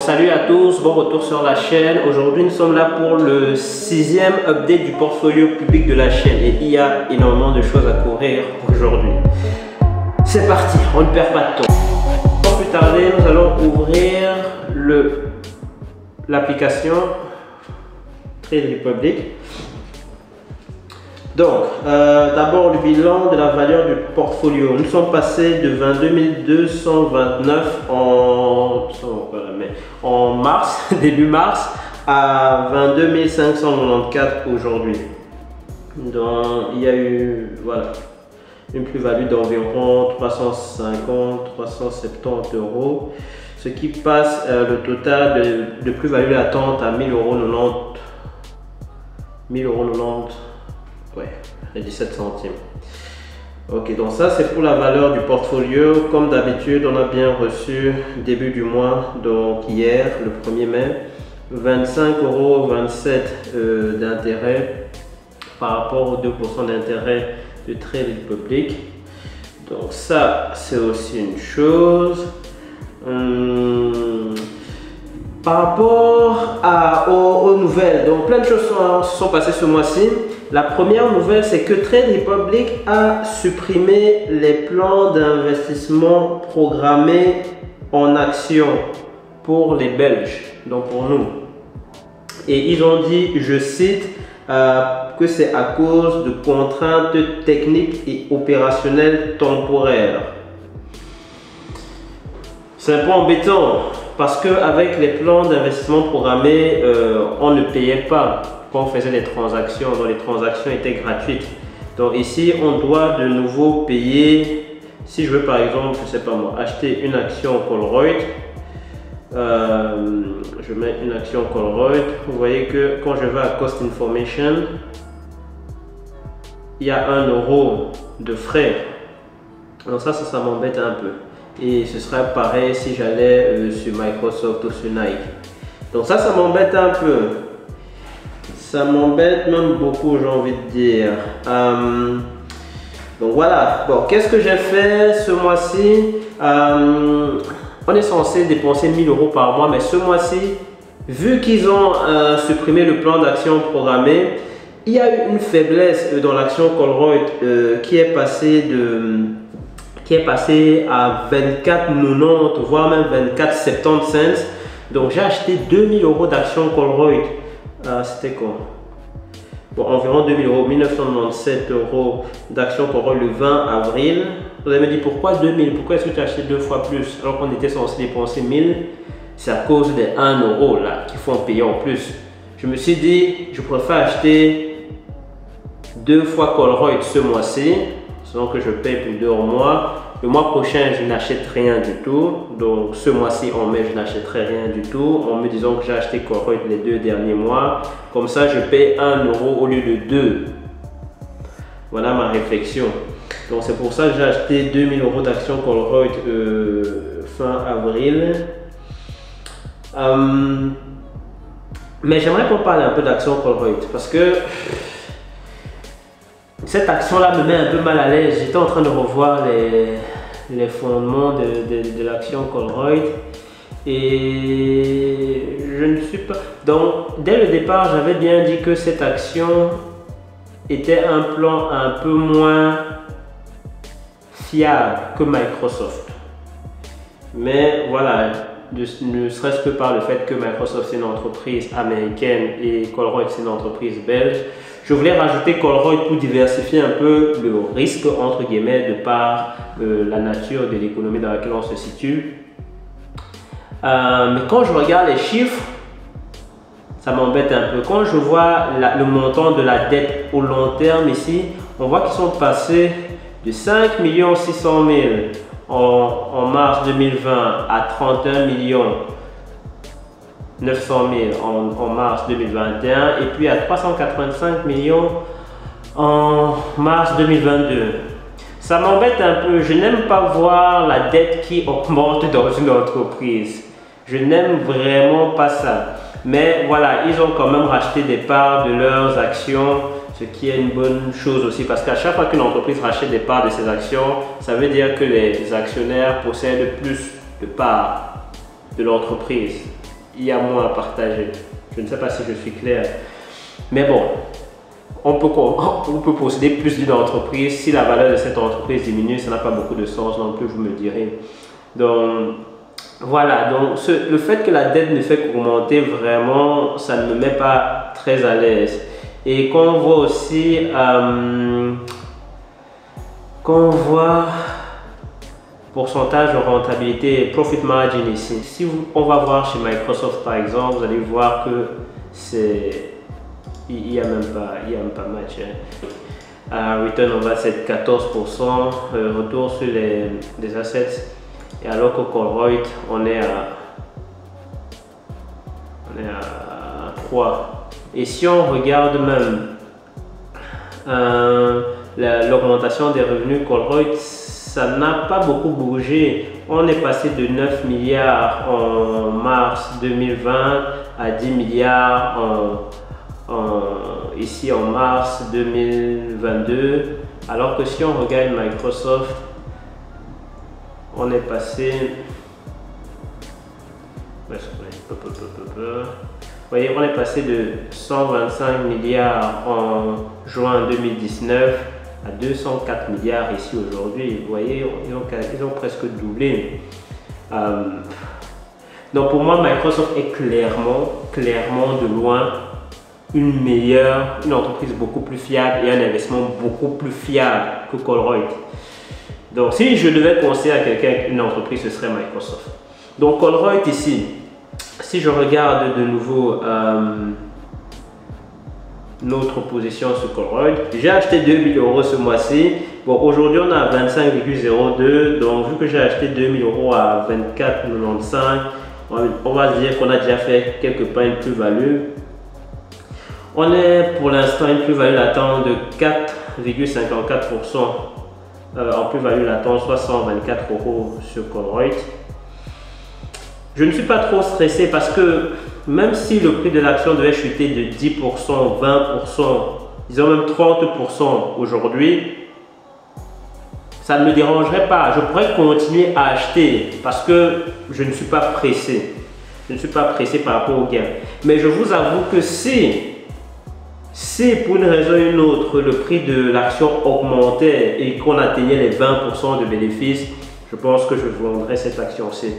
salut à tous, bon retour sur la chaîne. Aujourd'hui nous sommes là pour le 6e update du portfolio public de la chaîne et il y a énormément de choses à couvrir aujourd'hui. C'est parti, on ne perd pas de temps. Sans plus tarder, nous allons ouvrir l'application Trade Republic. Donc, d'abord le bilan de la valeur du portfolio. Nous sommes passés de 22 229 en mars, début mars, à 22 594 aujourd'hui. Donc, il y a eu une plus-value d'environ 350-370 euros, ce qui passe le total de plus-value latente à 1000,90 euros. 1000,90 €. Ouais, les 17 centimes. Ok, donc ça c'est pour la valeur du portfolio. Comme d'habitude, on a bien reçu début du mois, donc hier, le 1er mai, 25,27 € d'intérêt par rapport aux 2% d'intérêt de Trade Republic. Donc ça c'est aussi une chose. Par rapport aux nouvelles, donc plein de choses se sont passées ce mois-ci. La première nouvelle, c'est que Trade Republic a supprimé les plans d'investissement programmés en actions pour les Belges, donc pour nous. Et ils ont dit, je cite, que c'est à cause de contraintes techniques et opérationnelles temporaires. C'est un peu embêtant parce qu'avec les plans d'investissement programmés, on ne payait pas quand on faisait des transactions, donc les transactions étaient gratuites. Donc ici, on doit de nouveau payer. Si je veux par exemple, je sais pas moi, acheter une action Colruyt, je mets une action Colruyt. Vous voyez que quand je vais à Cost Information, il y a 1 € de frais. Donc ça m'embête un peu. Et ce serait pareil si j'allais sur Microsoft ou sur Nike. Donc ça m'embête un peu. Ça m'embête même beaucoup, j'ai envie de dire. Donc voilà. Bon, qu'est-ce que j'ai fait ce mois-ci? On est censé dépenser 1000 € par mois, mais ce mois-ci, vu qu'ils ont supprimé le plan d'action programmé, il y a eu une faiblesse dans l'action Colruyt qui est passée à 24,90 voire même 24,75 $. Donc j'ai acheté 2000 € d'actions Colruyt. C'était quoi? Bon, environ 2000 €, 1997 € d'actions Colruyt le 20 avril. Vous allez me dire pourquoi 2000? Pourquoi est-ce que tu as acheté 2 fois plus alors qu'on était censé dépenser 1000? C'est à cause des 1 € là qu'il faut en payer en plus. Je me suis dit, je préfère acheter 2 fois Colruyt ce mois-ci, sinon que je paye pour 2 mois. Le mois prochain, je n'achète rien du tout. Donc ce mois-ci, en mai, je n'achèterai rien du tout. En me disant que j'ai acheté Colruyt les 2 derniers mois. Comme ça, je paye 1 € au lieu de 2. Voilà ma réflexion. Donc c'est pour ça que j'ai acheté 2000 € d'actions Colruyt fin avril. Mais j'aimerais qu'on parle un peu d'actions Colruyt parce que cette action-là me met un peu mal à l'aise. J'étais en train de revoir les fondements de l'action Colruyt et je ne suis pas... Donc, dès le départ, j'avais bien dit que cette action était un plan un peu moins fiable que Microsoft. Mais voilà, ne serait-ce que par le fait que Microsoft c'est une entreprise américaine et Colruyt c'est une entreprise belge. Je voulais rajouter Colruyt pour diversifier un peu le risque entre guillemets de par la nature de l'économie dans laquelle on se situe. Mais quand je regarde les chiffres, ça m'embête un peu. Quand je vois le montant de la dette au long terme ici, on voit qu'ils sont passés de 5 600 000 en mars 2020 à 31 900 000 en mars 2021 et puis à 385 millions en mars 2022. Ça m'embête un peu. Je n'aime pas voir la dette qui augmente dans une entreprise. Je n'aime vraiment pas ça. Mais voilà, ils ont quand même racheté des parts de leurs actions, ce qui est une bonne chose aussi parce qu'à chaque fois qu'une entreprise rachète des parts de ses actions, ça veut dire que les actionnaires possèdent plus de parts de l'entreprise. il y a moins à partager. Je ne sais pas si je suis clair. Mais bon, on peut posséder plus d'une entreprise. Si la valeur de cette entreprise diminue, ça n'a pas beaucoup de sens non plus, vous me direz. Donc, voilà. Donc, le fait que la dette ne fait qu'augmenter, vraiment, ça ne me met pas très à l'aise. Et qu'on voit aussi, pourcentage de rentabilité, profit margin ici. Si on va voir chez Microsoft par exemple, vous allez voir que il n'y a même pas match. Return on va c'est 14%, retour sur les assets, et alors qu'au Colruyt on est à 3. Et si on regarde même l'augmentation des revenus Colruyt, ça n'a pas beaucoup bougé. On est passé de 9 milliards en mars 2020 à 10 milliards ici en mars 2022. Alors que si on regarde Microsoft, on est passé... Vous voyez, on est passé de 125 milliards en juin 2019 à 204 milliards ici aujourd'hui. Vous voyez, ils ont presque doublé. Donc pour moi, Microsoft est clairement de loin une entreprise beaucoup plus fiable et un investissement beaucoup plus fiable que Colruyt. Donc si je devais conseiller à quelqu'un une entreprise, ce serait Microsoft. Donc Colruyt ici, si je regarde de nouveau notre position sur Colruyt, j'ai acheté 2000 € ce mois-ci. Bon, aujourd'hui on est à 25,02, donc vu que j'ai acheté 2000 € à 24,95, on va dire qu'on a déjà fait quelque part une plus-value. On est pour l'instant une plus-value latente de 4,54%. En plus-value latente, soit 124 € sur Colruyt. Je ne suis pas trop stressé parce que même si le prix de l'action devait chuter de 10%, 20%, disons même 30% aujourd'hui, ça ne me dérangerait pas. Je pourrais continuer à acheter parce que je ne suis pas pressé. Je ne suis pas pressé par rapport au gain. Mais je vous avoue que si pour une raison ou une autre, le prix de l'action augmentait et qu'on atteignait les 20% de bénéfices, je pense que je vendrais cette action-ci.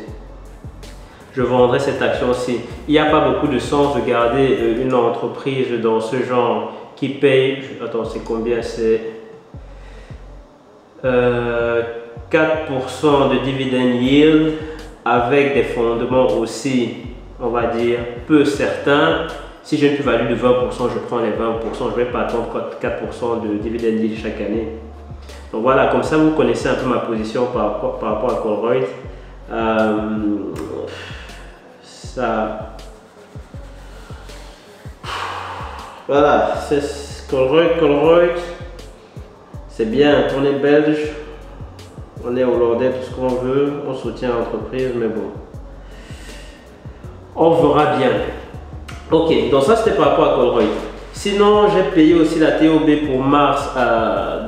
Je vendrais cette action-ci. Il n'y a pas beaucoup de sens de garder une entreprise dans ce genre qui paye, attends, c'est combien? C'est 4% de dividend yield avec des fondements aussi, on va dire, peu certains. Si j'ai une plus-value de 20%, je prends les 20%. Je ne vais pas attendre 4% de dividend yield chaque année. Donc voilà, comme ça vous connaissez un peu ma position par rapport à Colruyt. Voilà, c'est Colruyt, c'est bien, on est belge, on est hollandais, tout ce qu'on veut, on soutient l'entreprise, mais bon, on verra bien. Ok, donc ça c'était par rapport à Colruyt. Sinon, j'ai payé aussi la TOB pour mars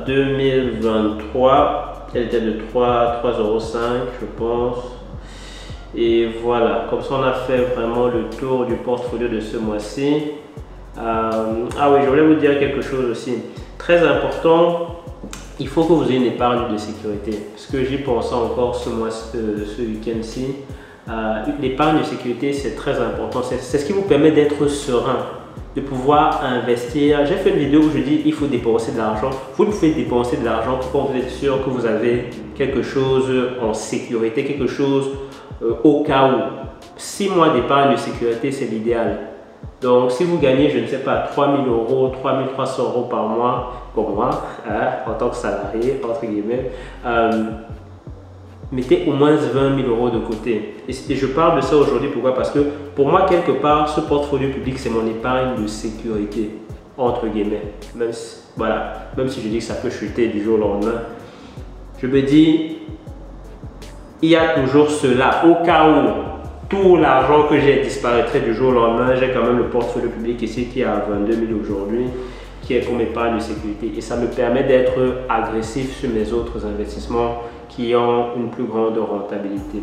2023, elle était de 3,05 €, je pense. Et voilà, comme ça on a fait vraiment le tour du portfolio de ce mois-ci. Ah oui, je voulais vous dire quelque chose aussi. Très important, il faut que vous ayez une épargne de sécurité. Parce que j'y pensais encore ce week-end-ci. L'épargne de sécurité, c'est très important. C'est ce qui vous permet d'être serein, de pouvoir investir. J'ai fait une vidéo où je dis il faut dépenser de l'argent. Vous pouvez dépenser de l'argent quand vous êtes sûr que vous avez quelque chose en sécurité, quelque chose au cas où. 6 mois d'épargne de sécurité, c'est l'idéal. Donc si vous gagnez, je ne sais pas, 3000 €, 3300 € par mois, comme moi, en tant que salarié, entre guillemets, mettez au moins 20 000 € de côté. Et je parle de ça aujourd'hui, pourquoi? Parce que pour moi, quelque part, ce portfolio public, c'est mon épargne de sécurité, entre guillemets. Même si, voilà, même si je dis que ça peut chuter du jour au lendemain, je me dis, il y a toujours cela, au cas où tout l'argent que j'ai disparaîtrait du jour au lendemain, j'ai quand même le portfolio public ici qui est à 22 000 aujourd'hui, qui est comme épargne de sécurité. Et ça me permet d'être agressif sur mes autres investissements qui ont une plus grande rentabilité.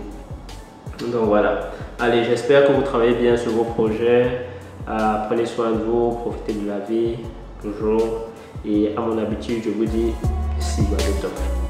Donc voilà. Allez, j'espère que vous travaillez bien sur vos projets. Prenez soin de vous, profitez de la vie, toujours. Et à mon habitude, je vous dis, see you at the top.